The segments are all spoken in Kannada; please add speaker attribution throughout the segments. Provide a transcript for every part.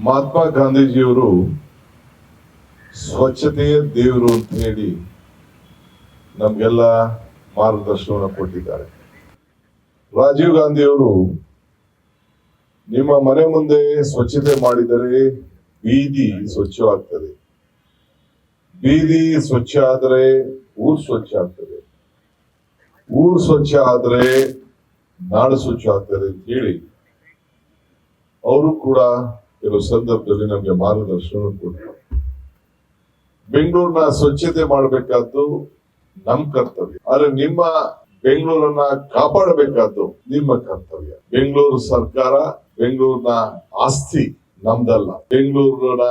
Speaker 1: ಮಹಾತ್ಮ ಗಾಂಧೀಜಿಯವರು ಸ್ವಚ್ಛತೆಯ ದೇವರು ಅಂತ ಹೇಳಿ ನಮ್ಗೆಲ್ಲ ಮಾರ್ಗದರ್ಶನವನ್ನು ಕೊಟ್ಟಿದ್ದಾರೆ. ರಾಜೀವ್ ಗಾಂಧಿಯವರು ನಿಮ್ಮ ಮನೆ ಮುಂದೆ ಸ್ವಚ್ಛತೆ ಮಾಡಿದರೆ ಬೀದಿ ಸ್ವಚ್ಛವಾಗ್ತದೆ, ಬೀದಿ ಸ್ವಚ್ಛ ಆದರೆ ಊರು ಸ್ವಚ್ಛ ಆಗ್ತದೆ, ಊರು ಸ್ವಚ್ಛ ಆದರೆ ನಾಡು ಸ್ವಚ್ಛ ಆಗ್ತದೆ ಅಂತ ಹೇಳಿ ಅವರು ಕೂಡ ಕೆಲವು ಸಂದರ್ಭದಲ್ಲಿ ನಮಗೆ ಮಾರ್ಗದರ್ಶನ ಕೊಟ್ಟರು. ಬೆಂಗಳೂರಿನ ಸ್ವಚ್ಛತೆ ಮಾಡಬೇಕಾದ್ದು ನಮ್ ಕರ್ತವ್ಯ, ಆದ್ರೆ ನಿಮ್ಮ ಬೆಂಗಳೂರನ್ನ ಕಾಪಾಡಬೇಕಾದ್ದು ನಿಮ್ಮ ಕರ್ತವ್ಯ. ಬೆಂಗಳೂರು ಸರ್ಕಾರ, ಬೆಂಗಳೂರಿನ ಆಸ್ತಿ ನಮ್ದಲ್ಲ, ಬೆಂಗಳೂರಿನ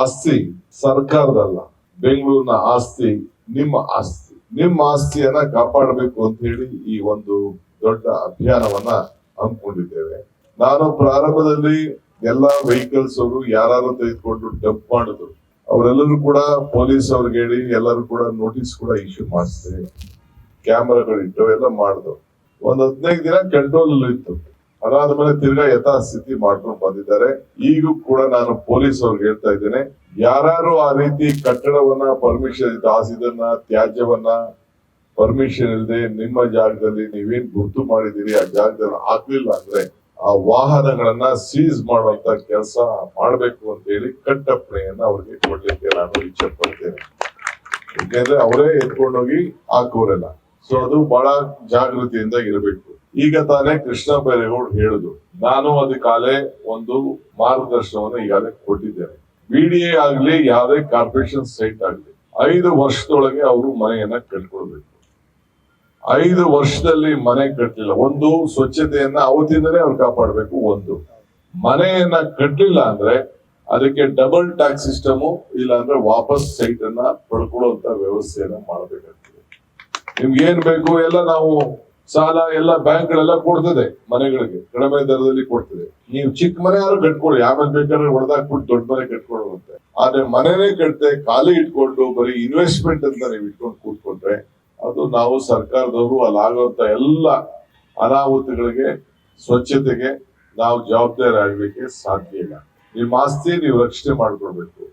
Speaker 1: ಆಸ್ತಿ ಸರ್ಕಾರದಲ್ಲ, ಬೆಂಗಳೂರಿನ ಆಸ್ತಿ ನಿಮ್ಮ ಆಸ್ತಿ. ನಿಮ್ಮ ಆಸ್ತಿಯನ್ನ ಕಾಪಾಡಬೇಕು ಅಂತ ಹೇಳಿ ಈ ಒಂದು ದೊಡ್ಡ ಅಭಿಯಾನವನ್ನ ಹಮ್ಮಿಕೊಂಡಿದ್ದೇವೆ. ನಾನು ಪ್ರಾರಂಭದಲ್ಲಿ ಎಲ್ಲಾ ವೆಹಿಕಲ್ಸ್ ಅವರು ಯಾರು ತೆಗೆದುಕೊಂಡು ಡಂಪ್ ಮಾಡಿದ್ರು, ಅವರೆಲ್ಲರೂ ಕೂಡ ಪೊಲೀಸ್ ಅವ್ರಿಗೆ ಹೇಳಿ ಎಲ್ಲರೂ ಕೂಡ ನೋಟಿಸ್ ಕೂಡ ಇಶ್ಯೂ ಮಾಡಿಸಿದೆ, ಕ್ಯಾಮರಾಗಳಿಟ್ಟು ಎಲ್ಲ ಮಾಡಿದ್ರು. ಒಂದ್ 15 ದಿನ ಕಂಟ್ರೋಲ್ ಅಲ್ಲಿ ಇತ್ತು. ಅದಾದ್ಮೇಲೆ ತಿರ್ಗಾ ಯಥಾಸ್ಥಿತಿ ಮಾಡ್ಕೊಂಡು ಬಂದಿದ್ದಾರೆ. ಈಗೂ ಕೂಡ ನಾನು ಪೊಲೀಸ್ ಅವ್ರಿಗೆ ಹೇಳ್ತಾ ಇದ್ದೇನೆ, ಯಾರು ಆ ರೀತಿ ಕಟ್ಟಡವನ್ನ ಪರ್ಮಿಷನ್ ಇದನ್ನ ತ್ಯಾಜ್ಯವನ್ನ ಪರ್ಮಿಷನ್ ಇಲ್ಲದೆ ನಿಮ್ಮ ಜಾಗದಲ್ಲಿ ನೀವೇನ್ ಗುರ್ತು ಮಾಡಿದೀರಿ ಆ ಜಾಗದಲ್ಲಿ ಹಾಕ್ಲಿಲ್ಲ ಅಂದ್ರೆ ಆ ವಾಹನಗಳನ್ನ ಸೀಸ್ ಮಾಡುವಂತ ಕೆಲಸ ಮಾಡ್ಬೇಕು ಅಂತ ಹೇಳಿ ಕಟ್ಟಪ್ಪಣೆಯನ್ನ ಅವ್ರಿಗೆ ಕೊಡ್ಲಿಕ್ಕೆ ನಾನು ಇಚ್ಛೆ ಪಡ್ತೇನೆ. ಯಾಕೆಂದ್ರೆ ಅವರೇ ಎತ್ಕೊಂಡೋಗಿ ಹಾಕೋರೆಲ್ಲ. ಸೊ ಅದು ಬಹಳ ಜಾಗೃತಿಯಿಂದ ಇರಬೇಕು. ಈಗ ತಾನೇ ಕೃಷ್ಣ ಬೈರೇಗೌಡ ಹೇಳುದು, ನಾನು ಅದಕ್ಕಾಲೆ ಒಂದು ಮಾರ್ಗದರ್ಶನವನ್ನು ಈಗಾಗಲೇ ಕೊಟ್ಟಿದ್ದೇನೆ. BDA ಆಗ್ಲಿ ಯಾವುದೇ ಕಾರ್ಪೊರೇಷನ್ ಸೈಟ್ ಆಗ್ಲಿ 5 ವರ್ಷದೊಳಗೆ ಅವರು ಮನೆಯನ್ನ ಕಟ್ಕೊಳ್ಬೇಕು. 5 ವರ್ಷದಲ್ಲಿ ಮನೆ ಕಟ್ಟಲಿಲ್ಲ, ಒಂದು ಸ್ವಚ್ಛತೆಯನ್ನ ಅವತ್ತಿಂದಲೇ ಅವ್ರು ಕಾಪಾಡಬೇಕು. ಒಂದು ಮನೆಯನ್ನ ಕಟ್ಟಲಿಲ್ಲ ಅಂದ್ರೆ ಅದಕ್ಕೆ ಡಬಲ್ ಟ್ಯಾಕ್ಸ್ ಸಿಸ್ಟಮು, ಇಲ್ಲ ಅಂದ್ರೆ ವಾಪಸ್ ಸೈಟ್ ಅನ್ನ ಪಡ್ಕೊಳ್ಳುವಂತ ವ್ಯವಸ್ಥೆಯನ್ನ ಮಾಡಬೇಕಾಗ್ತದೆ. ನಿಮ್ಗೆ ಏನ್ ಬೇಕು ಎಲ್ಲ ನಾವು ಸಾಲ ಎಲ್ಲ ಬ್ಯಾಂಕ್ಗಳೆಲ್ಲ ಕೊಡ್ತದೆ, ಮನೆಗಳಿಗೆ ಕಡಿಮೆ ದರದಲ್ಲಿ ಕೊಡ್ತದೆ. ನೀವು ಚಿಕ್ಕ ಮನೆ ಯಾರು ಕಟ್ಕೊಳ್ಳಿ, ಆಮೇಲೆ ಬೇಕಾದ್ರೆ ಹೊಡೆದಾಕ್ಬಿಟ್ಟು ದೊಡ್ಡ ಮನೆ ಕಟ್ಕೊಳ್ಳುವಂತೆ. ಆದ್ರೆ ಮನೆನೇ ಕಟ್ಟದೆ ಖಾಲಿ ಇಟ್ಕೊಂಡು ಬರೀ ಇನ್ವೆಸ್ಟ್ಮೆಂಟ್ ಅಂತ ನೀವು ಇಟ್ಕೊಂಡು ಕೂತ್ಕೊಂಡ್ರೆ ಅದು ನಾವು ಸರ್ಕಾರದವರು ಅಲ್ಲಾಗುವಂತ ಎಲ್ಲ ಅನಾಹುತಗಳಿಗೆ ಸ್ವಚ್ಛತೆಗೆ ನಾವು ಜವಾಬ್ದಾರಿ ಆಗ್ಲಿಕ್ಕೆ ಸಾಧ್ಯ ಇಲ್ಲ. ನಿಮ್ಮ ಆಸ್ತಿ ನೀವು ರಕ್ಷಣೆ ಮಾಡ್ಕೊಳ್ಬೇಕು,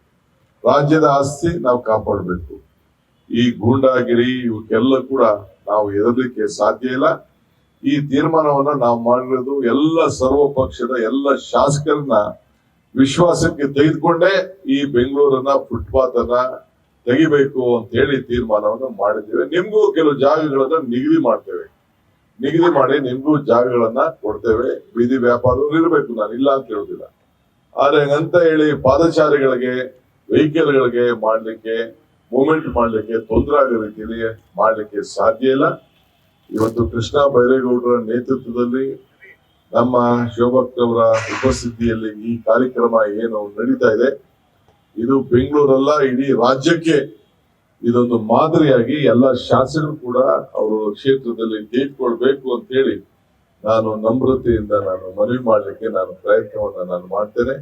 Speaker 1: ರಾಜ್ಯದ ಆಸ್ತಿ ನಾವು ಕಾಪಾಡಬೇಕು. ಈ ಗೂಂಡಾಗಿರಿ ಇವಕ್ಕೆಲ್ಲ ಕೂಡ ನಾವು ಎದರ್ಲಿಕ್ಕೆ ಸಾಧ್ಯ ಇಲ್ಲ. ಈ ತೀರ್ಮಾನವನ್ನ ನಾವು ಮಾಡಿರೋದು ಎಲ್ಲ ಸರ್ವ ಪಕ್ಷದ ಎಲ್ಲ ಶಾಸಕರನ್ನ ವಿಶ್ವಾಸಕ್ಕೆ ತೆಗೆದುಕೊಂಡೇ ಈ ಬೆಂಗಳೂರನ್ನ ಫುಟ್ಪಾತ್ ಅನ್ನ ತೆಗಿಬೇಕು ಅಂತ ಹೇಳಿ ತೀರ್ಮಾನವನ್ನು ಮಾಡಿದ್ದೇವೆ. ನಿಮ್ಗೂ ಕೆಲವು ಜಾಗಗಳನ್ನ ನಿಗದಿ ಮಾಡಿ ನಿಮ್ಗೂ ಜಾಗಗಳನ್ನ ಕೊಡ್ತೇವೆ. ಬೀದಿ ವ್ಯಾಪಾರಗಳು ಇರಬೇಕು, ನಾನು ಇಲ್ಲ ಅಂತ ಹೇಳುದಿಲ್ಲ. ಆದ್ರೆ ಅಂತ ಹೇಳಿ ಪಾದಚಾರಿಗಳಿಗೆ, ವೆಹಿಕಲ್ಗಳಿಗೆ ಮಾಡ್ಲಿಕ್ಕೆ, ಮೂವ್ಮೆಂಟ್ ಮಾಡ್ಲಿಕ್ಕೆ ತೊಂದರೆ ಆಗೋ ರೀತಿಯಲ್ಲಿ ಮಾಡ್ಲಿಕ್ಕೆ ಸಾಧ್ಯ ಇಲ್ಲ. ಇವತ್ತು ಕೃಷ್ಣ ಬೈರೇಗೌಡರ ನೇತೃತ್ವದಲ್ಲಿ ನಮ್ಮ ಶಿವಭಕ್ತವರ ಉಪಸ್ಥಿತಿಯಲ್ಲಿ ಈ ಕಾರ್ಯಕ್ರಮ ಏನು ನಡೀತಾ ಇದೆ, ಇದು ಬೆಂಗಳೂರಲ್ಲ ಇಡೀ ರಾಜ್ಯಕ್ಕೆ ಇದೊಂದು ಮಾದರಿಯಾಗಿ ಎಲ್ಲ ಶಾಸಕರು ಕೂಡ ಅವರು ಕ್ಷೇತ್ರದಲ್ಲಿ ತೆಗೆದುಕೊಳ್ಬೇಕು ಅಂತ ಹೇಳಿ ನಾನು ನಮ್ರತೆಯಿಂದ ನಾನು ಮನವಿ ಮಾಡ್ಲಿಕ್ಕೆ ನಾನು ಪ್ರಯತ್ನವನ್ನ ನಾನು ಮಾಡ್ತೇನೆ.